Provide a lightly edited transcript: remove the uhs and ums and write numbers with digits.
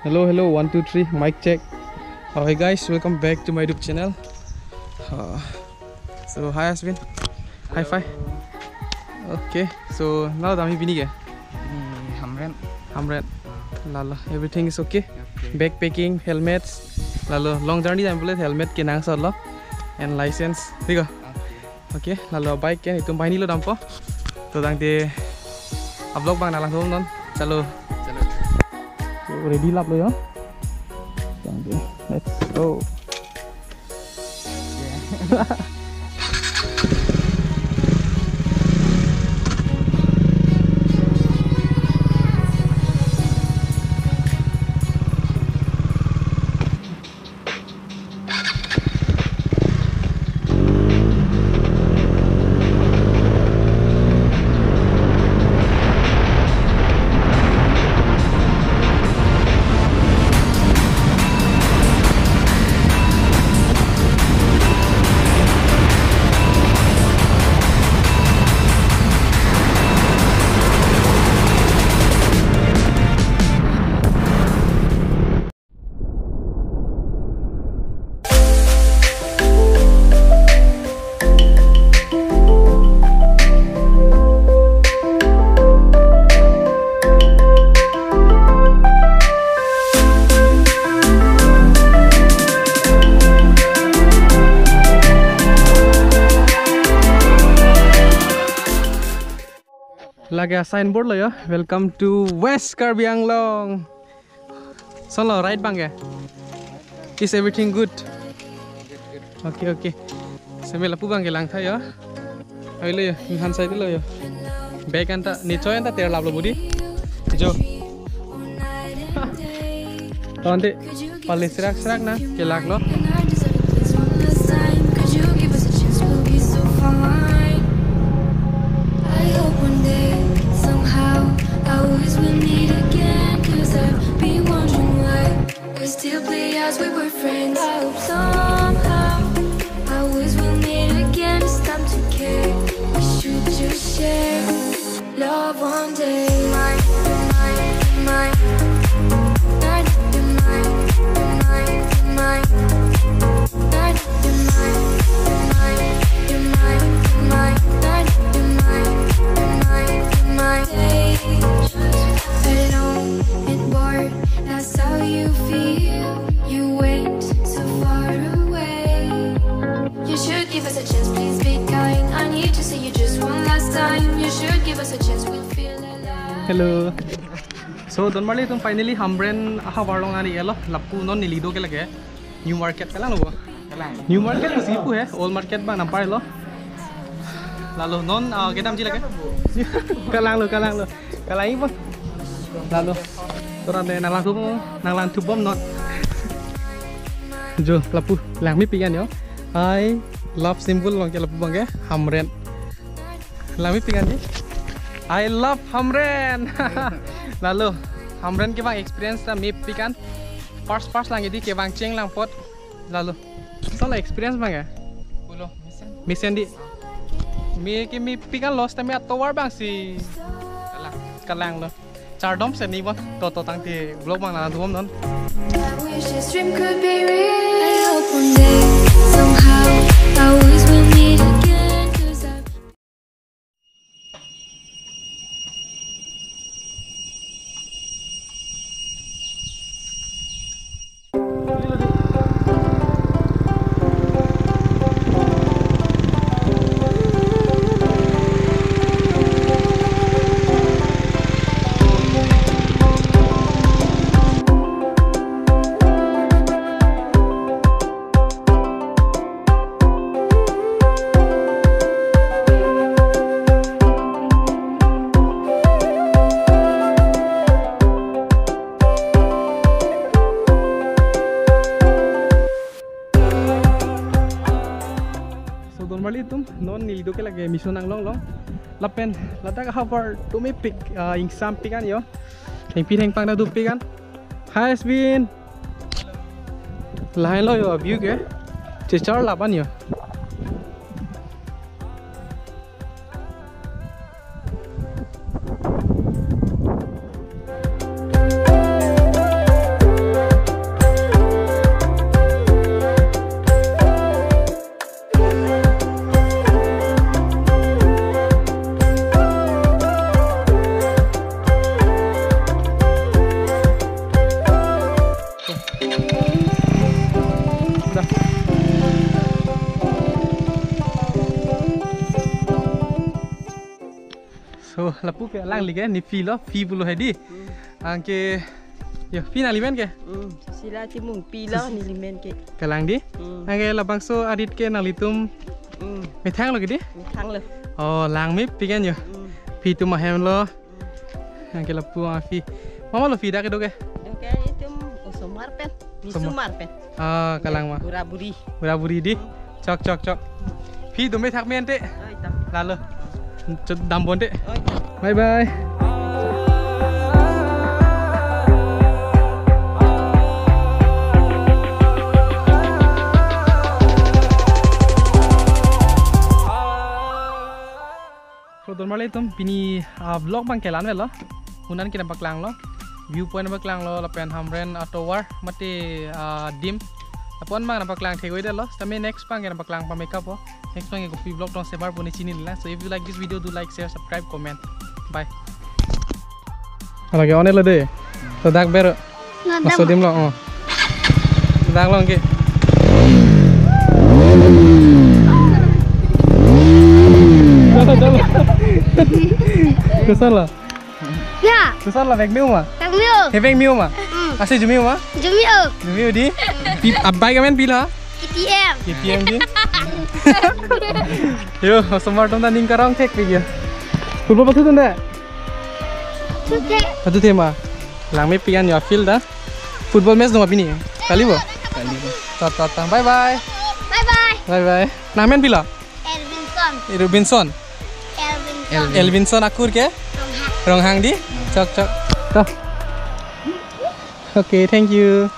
Hello, hello, 1, 2, 3, mic check. Hi guys, welcome back to my YouTube channel. So hi Aswin, high five. Okay, so now dami bini ke? Hamren. Lala, everything is okay. Backpacking, helmets. Lalu long journey time boleh helmet kenang solo and license. Tiga. Okay, lalu bike kan itu main lo dampo. Tu tang di upload bang nalang tu non. Chalo. Ready lap lo ya. Let's go. Lagi signboard lo ya. Welcome to West Karbi Anglong. Solo right bang ya. Is everything good? Okay. Sambil lapu bang gelang tha ya. Ayo lo ya, han side lo ya. Bag anta nichoy anta ter lap lo budi. Jo. Tonte paling serak na kelak lo. Still play as we were friends. I hope somehow I always will meet again. Stop to care. We should just share love one day. Mine. Hello. So don marli tum finally Hamren aha warlong ani elo lapu non nilido ke lage new market kalang lo. New market ko sipu hai old market ba nampar lo. Lalu non gedam ji lage. Kalang lo. Kalang bang. Lalu toran de nalang tu bom non. Jo lapu lang mi pian yo. I love symbol long ke lapu bang ke Hamren. Lang mi pian ni. I love Hamren. Lalu Hamren ke bang experience ta mip pikan first lang di ke bang ceng lang pot. Lalu soal experience bang ya? Pulo mission di mi ke mip pikan lost time atowar bang si kalang lo. Chardom se ni bon to tang ti vlog bang na tuom non. I wish this dream could be real. I hope one day somehow I always will meet again. Normally tum non nilido ke lage mission ang long lapen latak hapar tumi pick ing sam pikan yo theng pi theng pang na du pikan has been lain lo yo view ke chechar laban yo lapu ke lang lige ni fi lo fi bulu hai di. Angke yo fi na limen ke. Sila timung pila ni limen ke. Kalang di. Angke labang so adit ke na litum. Me thang lo ke di. Mi thang le. Oh lang mi pikan yo. Fi tu ma hem lo. Angke lapu fi. Mama lo fi da ke do ke. Oke itu usumar pen. Ni sumar pen. Ah kalang ma. Buraburi. Buraburi di. Chok. Fi tu me thak men te. Oi ta. Lalu. Dambon te. Oi ta. Bye bye. Normal itu pini vlog bang kelan lo, unan kita baklang lo, viewpoint baklang lo, lapen hamren atau war mati dim, apun bang baklang thego ide lo, tapi next bang kita baklang pa makeup lo, next bang aku vlog tong sebar puni chini lah, so if you like this video do like, share, subscribe, comment, bye. Lagi on lo deh, so dak ber, masuk dim lo, dak lo angke. Kesan lah. Ya. Kesan lah vek miu mah. Vek miu. Vek miu mah. Asih jumiu mah. Jumiu di. Abai kamen pila. KTM di. Yo, semua tom tanding karang tek pergi. Football betul tak? Betul tema. Lang me pian yo field dah. Football match dong apini. Kali bo. Tata. Bye bye. Namen pila. Robinson. Elvinson akur ke? Ronghang di. Cok. Okay, thank you.